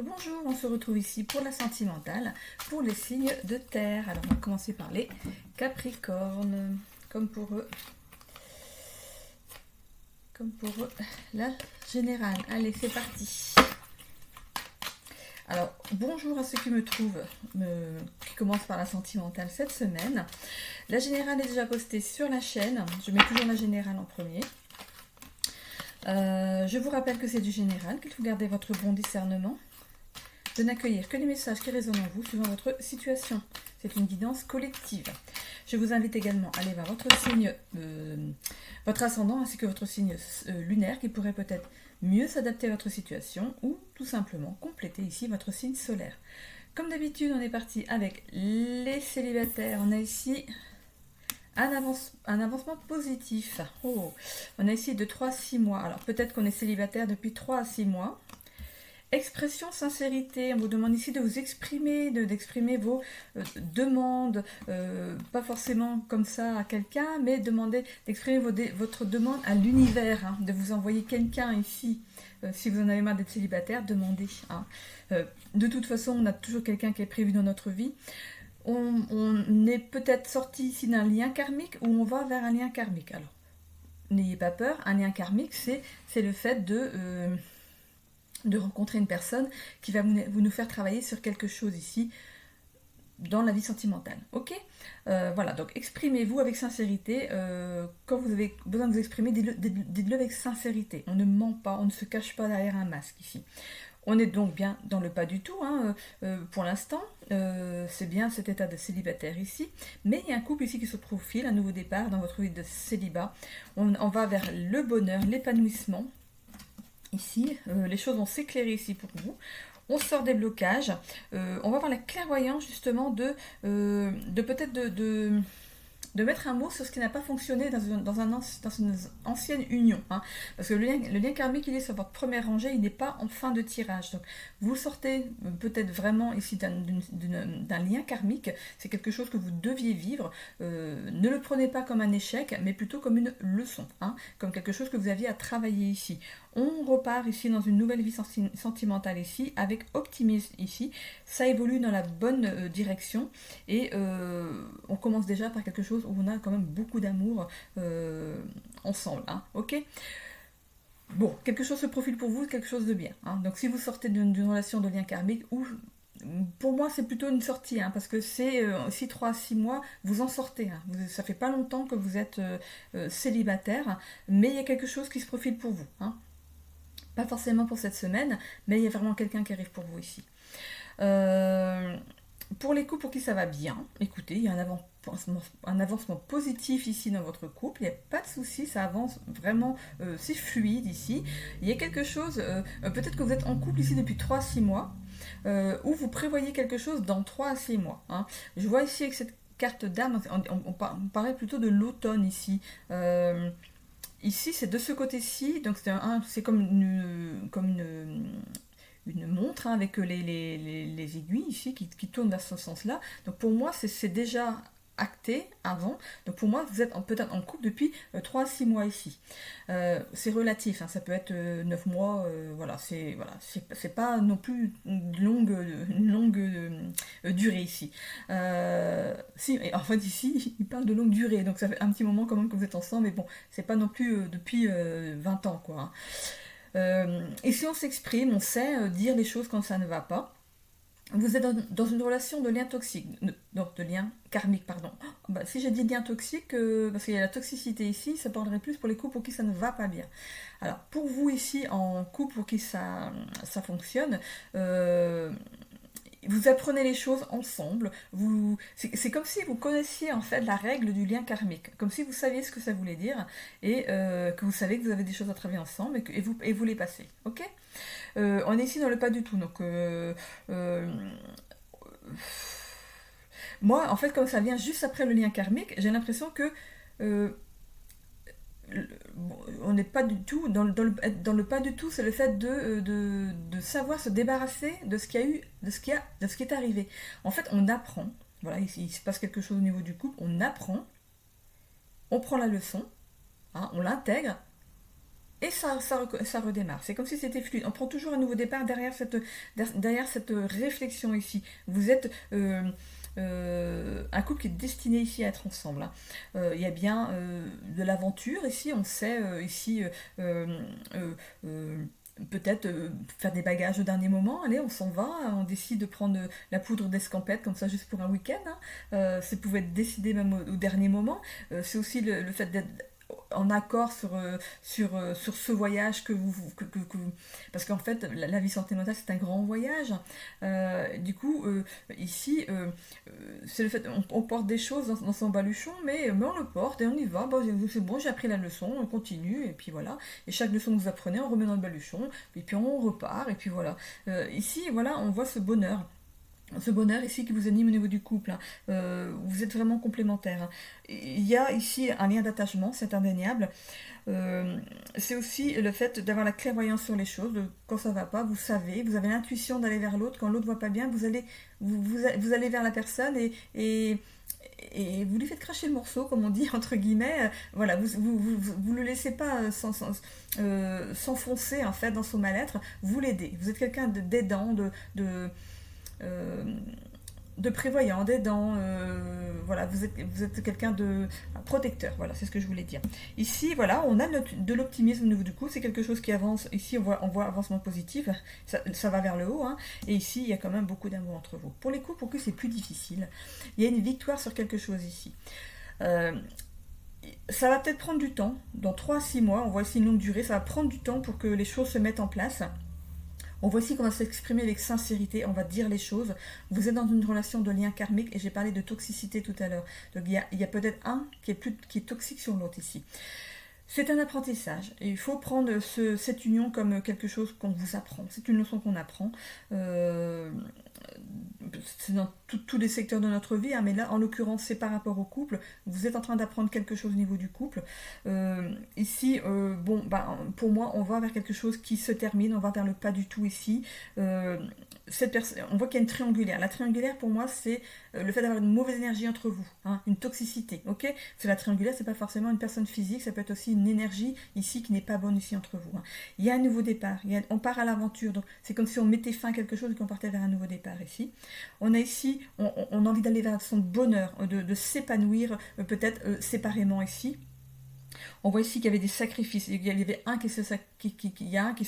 Rebonjour, on se retrouve ici pour la sentimentale, pour les signes de terre. Alors on va commencer par les Capricornes, comme pour eux, la générale. Allez, c'est parti. Alors, bonjour à ceux qui me trouvent, qui commencent par la sentimentale cette semaine. La générale est déjà postée sur la chaîne, je mets toujours la générale en premier. Je vous rappelle que c'est du général, qu'il faut garder votre bon discernement, de n'accueillir que les messages qui résonnent en vous suivant votre situation. C'est une guidance collective. Je vous invite également à aller voir votre signe, votre ascendant ainsi que votre signe lunaire qui pourrait peut-être mieux s'adapter à votre situation ou tout simplement compléter ici votre signe solaire. Comme d'habitude, on est parti avec les célibataires. On a ici un avancement positif. Oh, on a ici de 3 à 6 mois. Alors peut-être qu'on est célibataire depuis 3 à 6 mois. Expression, sincérité, on vous demande ici de vous exprimer, d'exprimer vos demandes, pas forcément comme ça à quelqu'un, mais d'exprimer votre demande à l'univers, hein, de vous envoyer quelqu'un ici. Si vous en avez marre d'être célibataire, demandez. Hein. De toute façon, on a toujours quelqu'un qui est prévu dans notre vie. On est peut-être sorti ici d'un lien karmique ou on va vers un lien karmique. Alors, n'ayez pas peur, un lien karmique, c'est le fait de rencontrer une personne qui va vous nous faire travailler sur quelque chose ici dans la vie sentimentale. Ok, voilà, donc exprimez-vous avec sincérité. Quand vous avez besoin de vous exprimer, dites-le avec sincérité. On ne ment pas, on ne se cache pas derrière un masque ici. On est donc bien dans le pas du tout, hein, pour l'instant. C'est bien cet état de célibataire ici. Mais il y a un couple ici qui se profile, un nouveau départ dans votre vie de célibat. On va vers le bonheur, l'épanouissement. Ici, les choses vont s'éclairer ici pour vous. On sort des blocages. On va avoir la clairvoyance justement de peut-être de mettre un mot sur ce qui n'a pas fonctionné dans une ancienne union. Hein. Parce que le lien karmique, il est sur votre première rangée, il n'est pas en fin de tirage. Donc, vous sortez peut-être vraiment ici d'un lien karmique. C'est quelque chose que vous deviez vivre. Ne le prenez pas comme un échec, mais plutôt comme une leçon. Hein, comme quelque chose que vous aviez à travailler ici. On repart ici dans une nouvelle vie sentimentale ici, avec optimisme ici. Ça évolue dans la bonne direction. Et on commence déjà par quelque chose où on a quand même beaucoup d'amour ensemble. Hein, ok ? Bon, quelque chose se profile pour vous, quelque chose de bien. Hein. Donc si vous sortez d'une relation de lien karmique, ou pour moi c'est plutôt une sortie, hein, parce que c'est 3 à 6 mois, vous en sortez. Hein. Ça fait pas longtemps que vous êtes célibataire, mais il y a quelque chose qui se profile pour vous. Hein. Pas forcément pour cette semaine, mais il y a vraiment quelqu'un qui arrive pour vous ici. Pour les couples pour qui ça va bien, écoutez, il y a un avancement positif ici dans votre couple, il n'y a pas de souci, ça avance vraiment, c'est fluide ici. Il y a quelque chose, peut-être que vous êtes en couple ici depuis 3 à 6 mois, ou vous prévoyez quelque chose dans 3 à 6 mois. Hein. Je vois ici avec cette carte d'âme, on parlait plutôt de l'automne ici. Ici, c'est de ce côté-ci, donc c'est comme une montre, hein, avec les aiguilles ici qui tournent vers ce sens-là. Donc pour moi, c'est déjà acté avant. Donc pour moi, vous êtes peut-être en couple depuis 3 à 6 mois ici. C'est relatif, hein, ça peut être 9 mois, voilà, c'est pas non plus une longue durée ici. Si, en fait ici, il parle de longue durée, donc ça fait un petit moment quand même que vous êtes ensemble, mais bon, c'est pas non plus depuis 20 ans, quoi. Hein. Et si on s'exprime, on sait dire les choses quand ça ne va pas. Vous êtes dans une relation de lien toxique, donc de lien karmique, pardon. Bah, si j'ai dit lien toxique, parce qu'il y a la toxicité ici, ça parlerait plus pour les couples pour qui ça ne va pas bien. Alors, pour vous ici, en couple pour qui ça fonctionne, vous apprenez les choses ensemble. C'est comme si vous connaissiez en fait la règle du lien karmique, comme si vous saviez ce que ça voulait dire et que vous savez que vous avez des choses à travailler ensemble et vous les passez. Ok ? On est ici dans le pas du tout, donc moi, en fait, comme ça vient juste après le lien karmique, j'ai l'impression que on n'est pas du tout dans le pas du tout, c'est le fait de savoir se débarrasser de ce qui est arrivé. En fait, on apprend. Voilà, il se passe quelque chose au niveau du couple, on apprend, on prend la leçon, hein, on l'intègre, et ça redémarre. C'est comme si c'était fluide. On prend toujours un nouveau départ derrière cette réflexion ici. Vous êtes un couple qui est destiné ici à être ensemble. Hein. Il y a bien de l'aventure ici, on sait ici peut-être faire des bagages au dernier moment, allez on s'en va, on décide de prendre la poudre d'escampette comme ça juste pour un week-end, hein. Ça pouvait être décidé même au dernier moment. C'est aussi le fait d'être en accord sur ce voyage parce qu'en fait la vie sentimentale c'est un grand voyage. Du coup ici c'est le fait on porte des choses dans son baluchon, mais on le porte et on y va. Bon, c'est bon, j'ai appris la leçon, on continue et puis voilà, et chaque leçon que vous apprenez on remet dans le baluchon et puis on repart et puis voilà. Ici voilà on voit ce bonheur ici qui vous anime au niveau du couple, hein. Vous êtes vraiment complémentaires, hein. Il y a ici un lien d'attachement, c'est indéniable. C'est aussi le fait d'avoir la clairvoyance sur les choses. Quand ça va pas, vous savez, vous avez l'intuition d'aller vers l'autre. Quand l'autre voit pas bien, vous allez vers la personne et vous lui faites cracher le morceau, comme on dit, entre guillemets. Voilà, vous le laissez pas s'enfoncer en fait dans son mal-être, vous l'aidez. Vous êtes quelqu'un d'aidant, euh, de prévoyant, d'aidant, voilà, vous êtes quelqu'un de protecteur, voilà, c'est ce que je voulais dire. Ici, voilà, on a de l'optimisme au niveau du coup, c'est quelque chose qui avance, ici on voit avancement positif, ça va vers le haut, hein, et ici il y a quand même beaucoup d'amour entre vous. Pour les couples, pour que c'est plus difficile, il y a une victoire sur quelque chose ici. Ça va peut-être prendre du temps, dans 3 à 6 mois, on voit ici une longue durée, ça va prendre du temps pour que les choses se mettent en place. On voit ici qu'on va s'exprimer avec sincérité, on va dire les choses. Vous êtes dans une relation de lien karmique et j'ai parlé de toxicité tout à l'heure. Donc il y a peut-être un qui est toxique sur l'autre ici. C'est un apprentissage et il faut prendre cette union comme quelque chose qu'on vous apprend. C'est une leçon qu'on apprend. C'est dans tous les secteurs de notre vie, hein, mais là en l'occurrence c'est par rapport au couple. Vous êtes en train d'apprendre quelque chose au niveau du couple. Ici, bon, pour moi on va vers quelque chose qui se termine, on va vers le pas du tout ici. On voit qu'il y a une triangulaire. La triangulaire pour moi c'est le fait d'avoir une mauvaise énergie entre vous, hein, une toxicité, ok. C'est la triangulaire, c'est pas forcément une personne physique, ça peut être aussi une énergie ici qui n'est pas bonne ici entre vous, hein. Il y a un nouveau départ, on part à l'aventure, donc c'est comme si on mettait fin à quelque chose et qu'on partait vers un nouveau départ ici. On a ici, on a envie d'aller vers son bonheur, de s'épanouir peut-être séparément ici. On voit ici qu'il y avait des sacrifices, il y avait un qui se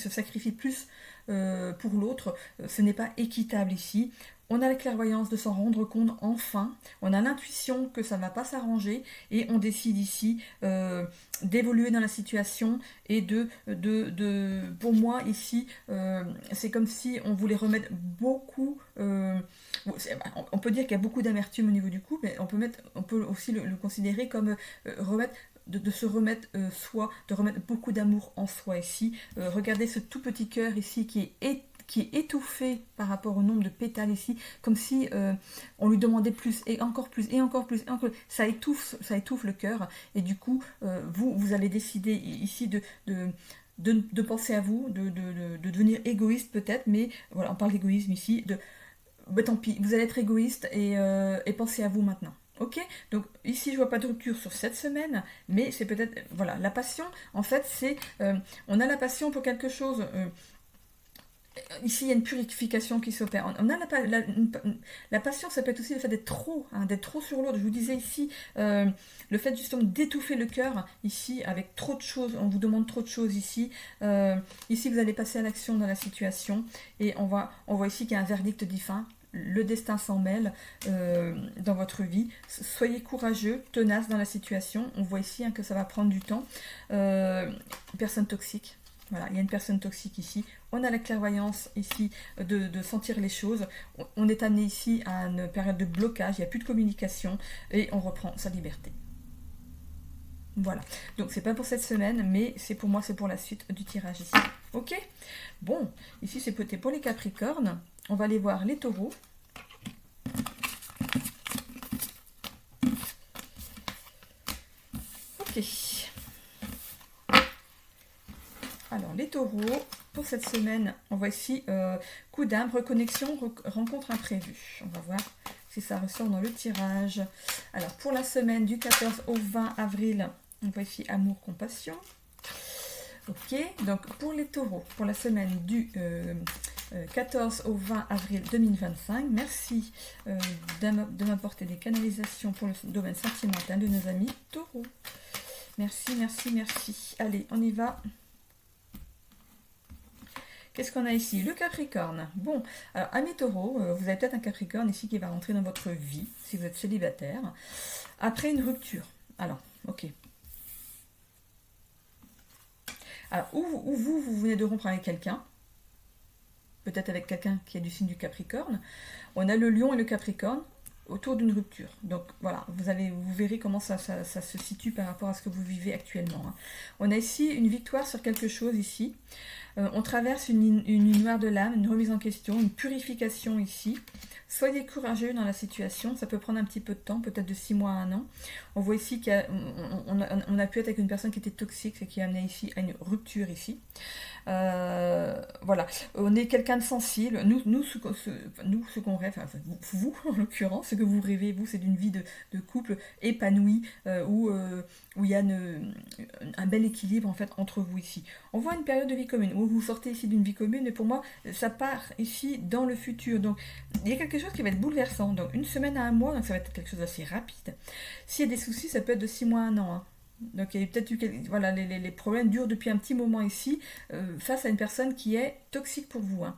sacrifie plus pour l'autre, ce n'est pas équitable ici. On a la clairvoyance de s'en rendre compte enfin, on a l'intuition que ça ne va pas s'arranger et on décide ici d'évoluer dans la situation et pour moi ici, c'est comme si on voulait remettre beaucoup, on peut dire qu'il y a beaucoup d'amertume au niveau du couple, mais on peut aussi le considérer comme remettre de se remettre de remettre beaucoup d'amour en soi ici. Regardez ce tout petit cœur ici qui est étouffé par rapport au nombre de pétales ici, comme si on lui demandait plus et encore plus et encore plus et encore plus. Ça étouffe le cœur et du coup vous allez décider ici de penser à vous, de devenir égoïste peut-être, mais voilà, on parle d'égoïsme ici, tant pis, vous allez être égoïste et pensez à vous maintenant. Ok, donc ici je vois pas de rupture sur cette semaine, mais c'est peut-être, voilà, la passion, en fait c'est, on a la passion pour quelque chose, ici il y a une purification qui s'opère, on a la passion, ça peut être aussi le fait d'être trop, hein, d'être trop sur l'autre. Je vous disais ici, le fait justement d'étouffer le cœur, ici avec trop de choses, on vous demande trop de choses ici, ici vous allez passer à l'action dans la situation, et on voit ici qu'il y a un verdict divin. Le destin s'en mêle dans votre vie. Soyez courageux, tenace dans la situation. On voit ici que ça va prendre du temps. Personne toxique. Voilà, il y a une personne toxique ici. On a la clairvoyance ici de sentir les choses. On est amené ici à une période de blocage. Il n'y a plus de communication et on reprend sa liberté. Voilà, donc c'est pas pour cette semaine, mais c'est pour moi, c'est pour la suite du tirage ici. Ok. Bon, ici c'est peut-être pour les Capricornes. On va aller voir les Taureaux. Ok. Alors les Taureaux, pour cette semaine, on voit ici coup d'âme, reconnexion, rencontre imprévue. On va voir si ça ressort dans le tirage. Alors pour la semaine du 14 au 20 avril, on voit ici amour, compassion. Ok, donc pour les taureaux, pour la semaine du 14 au 20 avril 2025, merci de m'apporter des canalisations pour le domaine sentimental de nos amis taureaux. Merci, merci, merci. Allez, on y va. Qu'est-ce qu'on a ici? Le Capricorne. Bon, alors amis taureaux, vous avez peut-être un Capricorne ici qui va rentrer dans votre vie, si vous êtes célibataire, après une rupture. Alors, ok. Alors, ou vous venez de rompre avec quelqu'un, peut-être avec quelqu'un qui est du signe du Capricorne. On a le Lion et le Capricorne autour d'une rupture. Donc voilà, vous verrez comment ça se situe par rapport à ce que vous vivez actuellement. Hein. On a ici une victoire sur quelque chose ici. On traverse une nuit noire de l'âme, une remise en question, une purification ici. Soyez courageux dans la situation, ça peut prendre un petit peu de temps, peut-être de 6 mois à 1 an. On voit ici qu'on a pu être avec une personne qui était toxique, ce qui a amené ici à une rupture ici. Voilà, on est quelqu'un de sensible. Nous ce qu'on rêve, enfin, vous en l'occurrence, ce que vous rêvez, vous, c'est d'une vie de couple épanouie où il y a un bel équilibre en fait entre vous ici. On voit une période de vie commune où vous sortez ici d'une vie commune, mais pour moi, ça part ici dans le futur. Donc, il y a quelque chose qui va être bouleversant. Donc, une semaine à 1 mois, donc ça va être quelque chose d'assez rapide. S'il y a des soucis, ça peut être de 6 mois à 1 an. Hein. Donc il y a peut-être eu voilà, les problèmes durent depuis un petit moment ici face à une personne qui est toxique pour vous. Hein.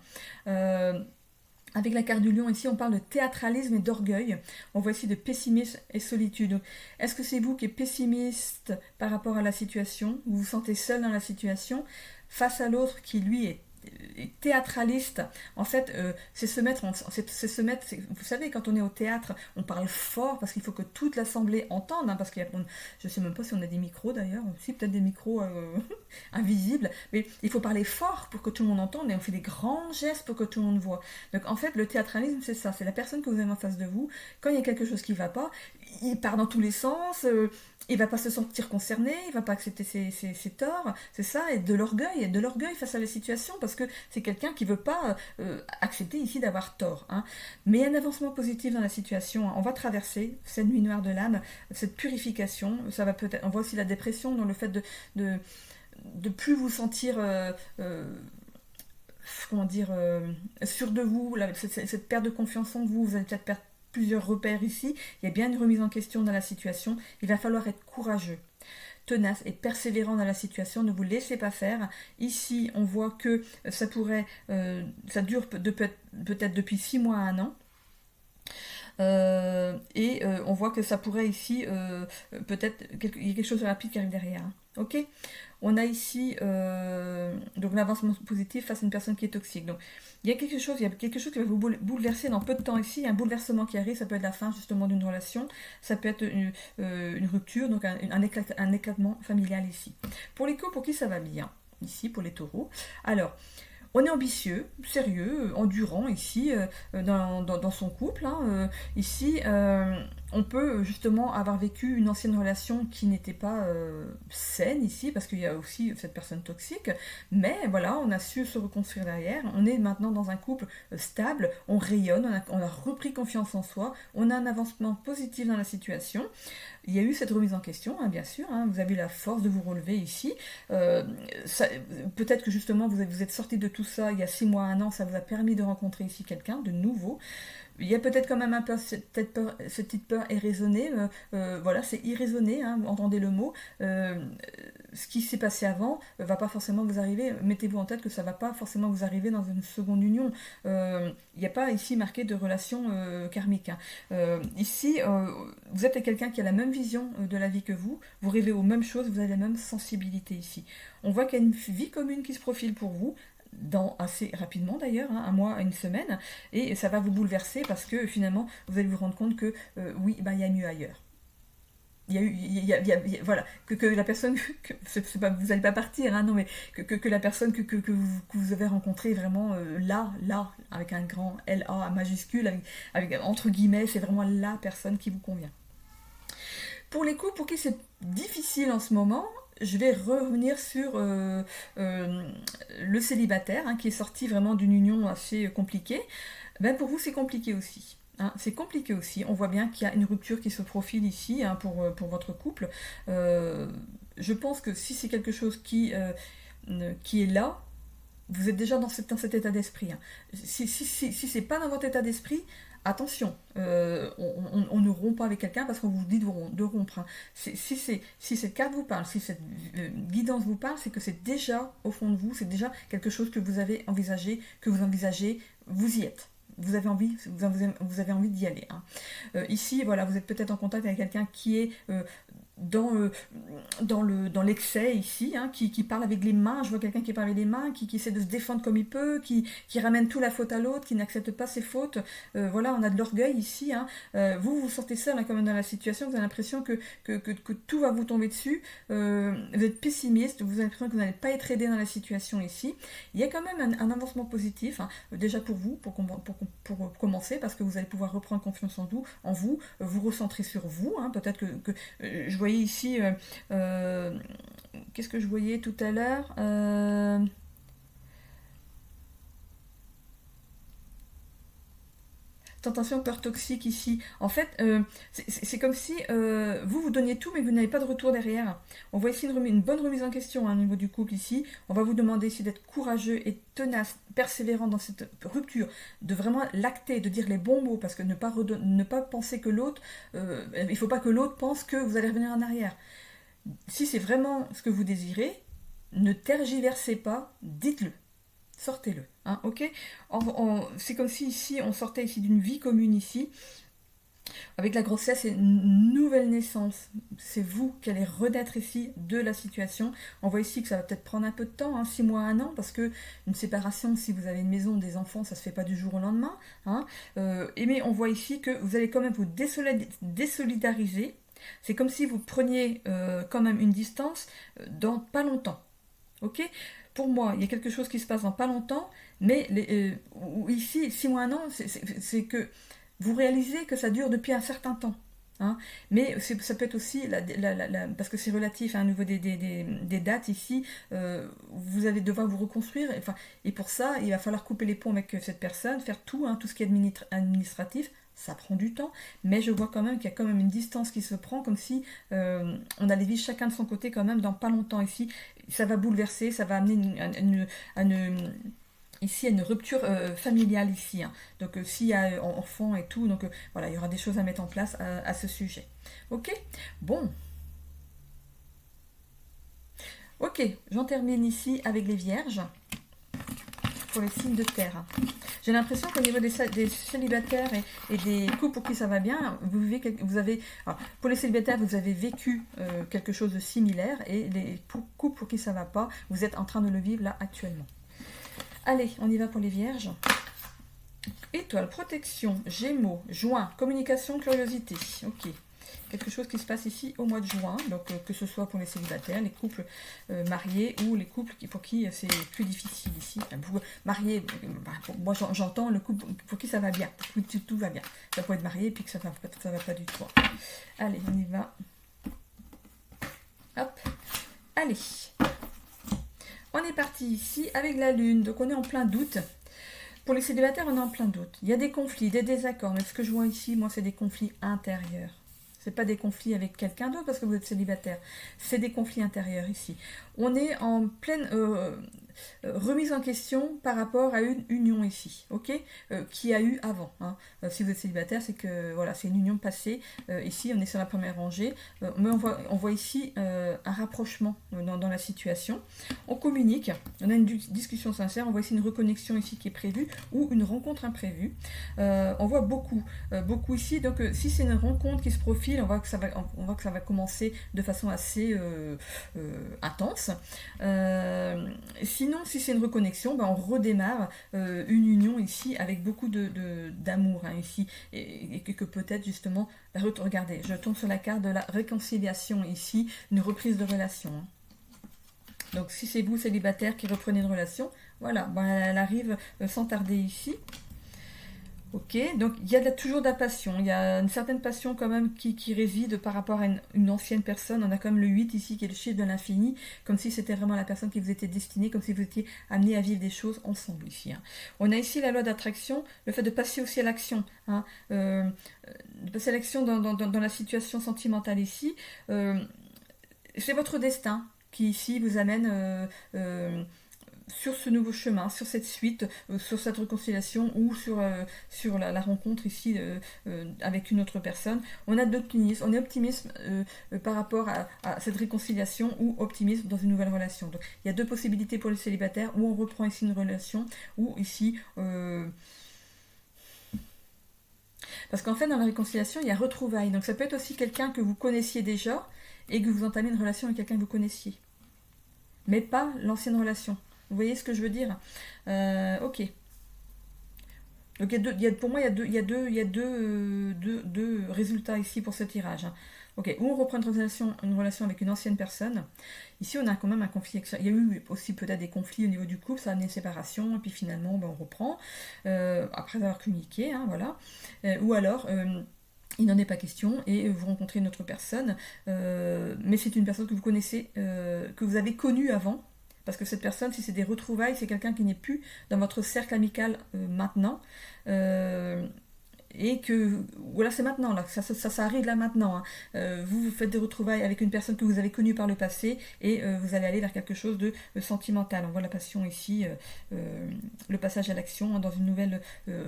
Avec la carte du lion ici, on parle de théâtralisme et d'orgueil. On voit ici de pessimisme et solitude. Est-ce que c'est vous qui êtes pessimiste par rapport à la situation? Vous vous sentez seul dans la situation face à l'autre qui lui est théâtraliste, en fait, c'est se mettre, vous savez, quand on est au théâtre, on parle fort parce qu'il faut que toute l'assemblée entende, hein, parce qu'il y a, je sais même pas si on a des micros d'ailleurs, si peut-être des micros invisibles, mais il faut parler fort pour que tout le monde entende et on fait des grands gestes pour que tout le monde voit. Donc en fait, le théâtralisme, c'est ça, c'est la personne que vous avez en face de vous, quand il y a quelque chose qui va pas, il part dans tous les sens, il va pas se sentir concerné, il va pas accepter ses torts, c'est ça, et de l'orgueil face à la situation, parce que c'est quelqu'un qui veut pas accepter ici d'avoir tort. Hein. Mais il y a un avancement positif dans la situation, hein. On va traverser cette nuit noire de l'âme, cette purification, ça va peut-être, on voit aussi la dépression dans le fait de plus vous sentir comment dire sûr de vous, cette perte de confiance en vous, vous allez peut-être perdre plusieurs repères ici, il y a bien une remise en question dans la situation, il va falloir être courageux, tenace et persévérant dans la situation, ne vous laissez pas faire. Ici, on voit que ça pourrait, ça dure peut-être depuis 6 mois à 1 an, on voit que ça pourrait ici, peut-être, il y a quelque chose de rapide qui arrive derrière. Hein. Ok, on a ici donc l'avancement positif face à une personne qui est toxique. Donc il y a quelque chose qui va vous bouleverser dans peu de temps ici. Il y a un bouleversement qui arrive, ça peut être la fin justement d'une relation, ça peut être une rupture, donc un éclatement familial ici. Pour les couples, pour qui ça va bien, ici pour les taureaux. Alors, on est ambitieux, sérieux, endurant ici dans son couple. Hein, ici, on peut justement avoir vécu une ancienne relation qui n'était pas saine ici, parce qu'il y a aussi cette personne toxique. Mais voilà, on a su se reconstruire derrière. On est maintenant dans un couple stable, on rayonne, on a repris confiance en soi, on a un avancement positif dans la situation. Il y a eu cette remise en question, hein, bien sûr, hein, vous avez la force de vous relever ici. Peut-être que justement vous êtes sorti de tout ça il y a 6 mois, 1 an, ça vous a permis de rencontrer ici quelqu'un de nouveau. Il y a peut-être quand même un peu cette petite peur irraisonnée, voilà, c'est irraisonné, hein, entendez le mot. Ce qui s'est passé avant va pas forcément vous arriver, mettez-vous en tête que ça va pas forcément vous arriver dans une seconde union. Il n'y a pas ici marqué de relation karmique. Hein. Ici, vous êtes quelqu'un qui a la même vision de la vie que vous rêvez aux mêmes choses, vous avez la même sensibilité ici. On voit qu'il y a une vie commune qui se profile pour vous, assez rapidement d'ailleurs, hein, 1 mois à 1 semaine, et ça va vous bouleverser parce que finalement vous allez vous rendre compte que oui, il y a mieux ailleurs. Voilà, que la personne, vous n'allez pas partir, hein, non, mais que la personne que vous avez rencontrée vraiment là, avec un grand LA majuscule, avec entre guillemets, c'est vraiment la personne qui vous convient. Pour les couples pour qui c'est difficile en ce moment, je vais revenir sur le célibataire, hein, qui est sorti vraiment d'une union assez compliquée. Ben pour vous, c'est compliqué aussi. Hein, c'est compliqué aussi. On voit bien qu'il y a une rupture qui se profile ici, hein, pour votre couple. Je pense que si c'est quelque chose qui qui est là, vous êtes déjà dans cet état d'esprit. Hein. Si c'est pas dans votre état d'esprit, attention, on ne rompt pas avec quelqu'un parce qu'on vous dit de rompre. Hein. Si cette carte vous parle, si cette guidance vous parle, c'est que c'est déjà au fond de vous, c'est déjà quelque chose que vous avez envisagé, vous y êtes. Vous avez envie d'y aller. Hein. Ici, voilà, vous êtes peut-être en contact avec quelqu'un qui est dans l'excès ici, hein, qui parle avec les mains. Je vois quelqu'un qui parle avec les mains, qui essaie de se défendre comme il peut, qui ramène tout la faute à l'autre, qui n'accepte pas ses fautes. Voilà, on a de l'orgueil ici. Hein. Vous vous sentez seul, hein, quand même dans la situation. Vous avez l'impression que tout va vous tomber dessus. Vous êtes pessimiste. Vous avez l'impression que vous n'allez pas être aidé dans la situation ici. Il y a quand même un avancement positif, hein, déjà pour vous, pour commencer, parce que vous allez pouvoir reprendre confiance en vous, vous recentrer sur vous. Hein. Peut-être que je voyais ici, qu'est-ce que je voyais tout à l'heure, tentation, peur toxique ici. En fait, c'est comme si vous donniez tout, mais vous n'avez pas de retour derrière. On voit ici une bonne remise en question, hein, au niveau du couple ici. On va vous demander ici d'être courageux et tenace, persévérant dans cette rupture, de vraiment l'acter, de dire les bons mots, parce que ne pas penser que l'autre, il ne faut pas que l'autre pense que vous allez revenir en arrière. Si c'est vraiment ce que vous désirez, ne tergiversez pas, dites-le. Sortez-le, hein, ok. C'est comme si ici, on sortait ici d'une vie commune ici. Avec la grossesse, c'est une nouvelle naissance. C'est vous qui allez renaître ici de la situation. On voit ici que ça va peut-être prendre un peu de temps, hein, 6 mois, 1 an, parce que une séparation, si vous avez une maison, des enfants, ça se fait pas du jour au lendemain. Hein. Mais on voit ici que vous allez quand même vous désolidariser. C'est comme si vous preniez quand même une distance dans pas longtemps. Ok ? Pour moi, il y a quelque chose qui se passe dans pas longtemps, mais ici, 6 mois, 1 an, c'est que vous réalisez que ça dure depuis un certain temps. Hein. Mais ça peut être aussi, parce que c'est relatif, hein, au niveau des dates ici, vous allez devoir vous reconstruire, et pour ça, il va falloir couper les ponts avec cette personne, faire tout, hein, tout ce qui est administratif. Ça prend du temps, mais je vois quand même qu'il y a quand même une distance qui se prend, comme si on allait vivre chacun de son côté quand même dans pas longtemps ici. Ça va bouleverser, ça va amener ici une rupture familiale ici. Hein. Donc s'il y a enfants et tout, donc voilà, il y aura des choses à mettre en place à ce sujet. Ok ? Bon. Ok, j'en termine ici avec les vierges. Pour les signes de terre. J'ai l'impression qu'au niveau des célibataires et des couples pour qui ça va bien, pour les célibataires, vous avez vécu quelque chose de similaire, et les couples pour qui ça va pas, vous êtes en train de le vivre là actuellement. Allez, on y va pour les vierges. Étoile, protection, gémeaux, juin, communication, curiosité. Ok. Quelque chose qui se passe ici au mois de juin, donc que ce soit pour les célibataires, les couples mariés, ou les couples pour qui c'est plus difficile ici. Pour mariés, moi j'entends le couple pour qui ça va bien, pour qui tout va bien. Ça peut être marié et puis que ça va pas du tout. Allez, on y va. Hop, allez. On est parti ici avec la lune, donc on est en plein doute. Pour les célibataires, on est en plein doute. Il y a des conflits, des désaccords, mais ce que je vois ici, moi, c'est des conflits intérieurs. Ce n'est pas des conflits avec quelqu'un d'autre parce que vous êtes célibataire. C'est des conflits intérieurs ici. On est en pleine remise en question par rapport à une union ici, ok, qui a eu avant. Hein. Si vous êtes célibataire, c'est que voilà, c'est une union passée. Ici, on est sur la première rangée, mais on voit ici un rapprochement dans la situation. On communique, on a une discussion sincère, on voit ici une reconnexion ici qui est prévue ou une rencontre imprévue. On voit beaucoup ici. Donc, si c'est une rencontre qui se profile, on voit que ça va commencer de façon assez intense. Sinon, si c'est une reconnexion, on redémarre une union ici avec beaucoup d'amour hein, ici, et que peut-être justement, regardez, je tombe sur la carte de la réconciliation ici, une reprise de relation. Hein. Donc si c'est vous célibataire qui reprenez une relation, voilà, elle arrive sans tarder ici. Ok, donc il y a toujours de la passion, il y a une certaine passion quand même qui réside par rapport à une ancienne personne. On a quand même le 8 ici qui est le chiffre de l'infini, comme si c'était vraiment la personne qui vous était destinée, comme si vous étiez amené à vivre des choses ensemble ici. Hein. On a ici la loi d'attraction, le fait de passer aussi à l'action, hein, de passer à l'action dans la situation sentimentale ici. C'est votre destin. qui ici vous amène sur ce nouveau chemin, sur cette suite, sur cette réconciliation ou sur la rencontre ici avec une autre personne. On a de l'optimisme, on est optimiste par rapport à cette réconciliation ou optimisme dans une nouvelle relation. Donc il y a deux possibilités pour les célibataires, où on reprend ici une relation, ou ici... parce qu'en fait dans la réconciliation il y a retrouvailles, donc ça peut être aussi quelqu'un que vous connaissiez déjà et que vous entamez une relation avec quelqu'un que vous connaissiez, mais pas l'ancienne relation. Vous voyez ce que je veux dire? Ok. Donc pour moi, il y a deux résultats ici pour ce tirage. Ok, où on reprend une relation avec une ancienne personne. Ici, on a quand même un conflit. Il y a eu aussi peut-être des conflits au niveau du couple, ça a amené une séparation, et puis finalement, on reprend, après avoir communiqué, hein, voilà. Ou alors... il n'en est pas question et vous rencontrez une autre personne, mais c'est une personne que vous connaissez, que vous avez connue avant. Parce que cette personne, si c'est des retrouvailles, c'est quelqu'un qui n'est plus dans votre cercle amical maintenant. Et que, voilà, c'est maintenant, là, ça arrive là maintenant. Hein. Vous faites des retrouvailles avec une personne que vous avez connue par le passé et vous allez aller vers quelque chose de sentimental. On voit la passion ici, le passage à l'action dans une nouvelle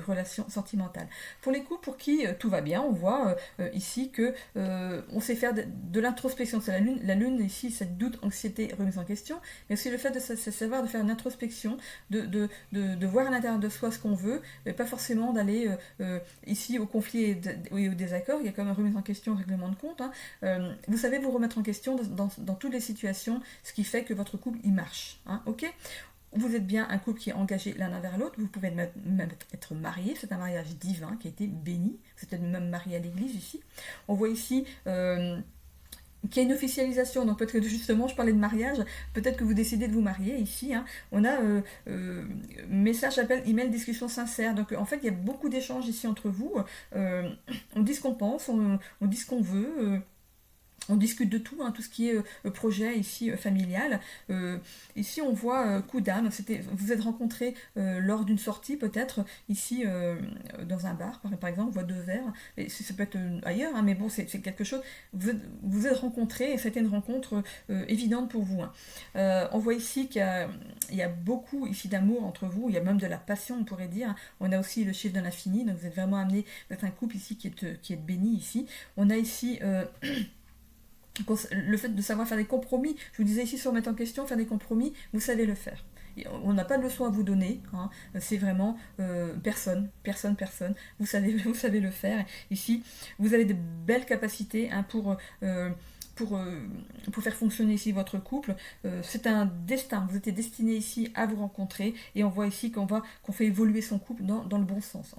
relation sentimentale. Pour les couples pour qui tout va bien, on voit ici que on sait faire de l'introspection. C'est la lune ici, cette doute, anxiété, remise en question, mais aussi le fait de savoir de faire une introspection, de voir à l'intérieur de soi ce qu'on veut, pas forcément d'aller ici au conflit et au désaccord. Il y a quand même remise en question, règlement de compte. Hein. Vous savez vous remettre en question dans toutes les situations, ce qui fait que votre couple il marche. Hein, ok. Vous êtes bien un couple qui est engagé l'un envers l'autre, vous pouvez même être marié, c'est un mariage divin qui a été béni, vous êtes même marié à l'église ici. On voit ici qu'il y a une officialisation, donc peut-être que justement, je parlais de mariage, peut-être que vous décidez de vous marier ici. Hein. On a message, appel, email, discussion sincère. Donc en fait, il y a beaucoup d'échanges ici entre vous. On dit ce qu'on pense, on dit ce qu'on veut. On discute de tout, hein, tout ce qui est projet ici familial. Ici, on voit coup d'âme. Vous êtes rencontrés lors d'une sortie, peut-être, ici, dans un bar, par exemple, on voit deux verres. Et ça peut être ailleurs, hein, mais bon, c'est quelque chose. Vous êtes rencontrés et c'était une rencontre évidente pour vous. Hein. On voit ici qu'il y a beaucoup ici d'amour entre vous. Il y a même de la passion, on pourrait dire. On a aussi le chiffre de l'infini. Donc, vous êtes vraiment amené d'être un couple ici qui est béni ici. On a ici... le fait de savoir faire des compromis, je vous disais ici sur mettre en question, faire des compromis, vous savez le faire. On n'a pas de leçon à vous donner, hein. C'est vraiment personne, vous savez le faire. Ici, vous avez de belles capacités hein, pour faire fonctionner ici votre couple. C'est un destin, vous étiez destiné ici à vous rencontrer et on voit ici qu'on fait évoluer son couple dans le bon sens.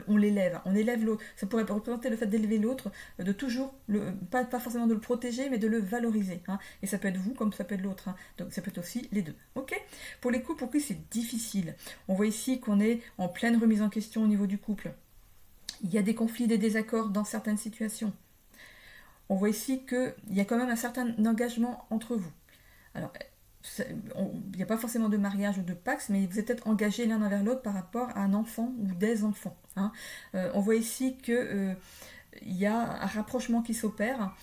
On l'élève, on élève l'autre. Ça pourrait représenter le fait d'élever l'autre, de toujours, pas forcément de le protéger, mais de le valoriser. Hein. Et ça peut être vous comme ça peut être l'autre. Hein. Donc ça peut être aussi les deux. Ok. Pour les couples pour qui c'est difficile, on voit ici qu'on est en pleine remise en question au niveau du couple. Il y a des conflits, des désaccords dans certaines situations. On voit ici qu'il y a quand même un certain engagement entre vous. Alors, il n'y a pas forcément de mariage ou de pax, mais vous êtes peut-être engagés l'un envers l'autre par rapport à un enfant ou des enfants. Hein. On voit ici qu'il y a un rapprochement qui s'opère.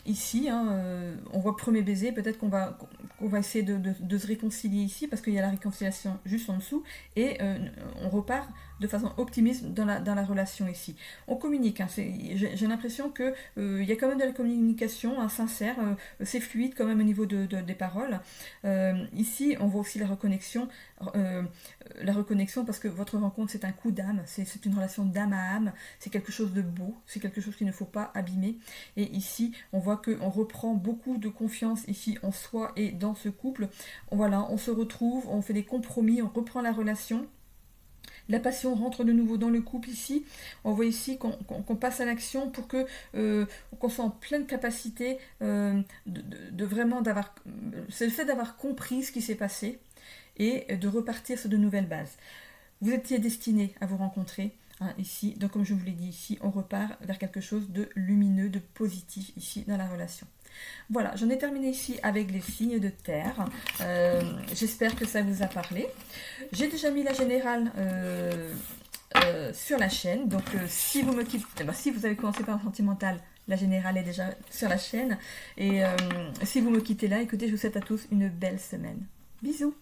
Ici, hein, on voit premier baiser, peut-être qu'on va essayer de se réconcilier ici, parce qu'il y a la réconciliation juste en dessous, et on repart de façon optimiste dans la relation ici. On communique, hein, j'ai l'impression qu'il y a quand même de la communication hein, sincère, c'est fluide quand même au niveau des paroles. Ici, on voit aussi la reconnexion parce que votre rencontre c'est un coup d'âme, c'est une relation d'âme à âme, c'est quelque chose de beau, c'est quelque chose qu'il ne faut pas abîmer. Et ici, on voit qu'on reprend beaucoup de confiance ici en soi et dans ce couple. Voilà, on se retrouve, on fait des compromis, on reprend la relation. La passion rentre de nouveau dans le couple ici. On voit ici qu'on passe à l'action pour qu'on soit en pleine capacité de vraiment d'avoir... C'est le fait d'avoir compris ce qui s'est passé et de repartir sur de nouvelles bases. Vous étiez destiné à vous rencontrer hein, ici. Donc comme je vous l'ai dit ici, on repart vers quelque chose de lumineux, de positif ici dans la relation. Voilà, j'en ai terminé ici avec les signes de terre. J'espère que ça vous a parlé. J'ai déjà mis la générale sur la chaîne. Donc si vous me quittez, si vous avez commencé par un sentimental, La générale est déjà sur la chaîne. Et si vous me quittez là, écoutez, je vous souhaite à tous une belle semaine. Bisous!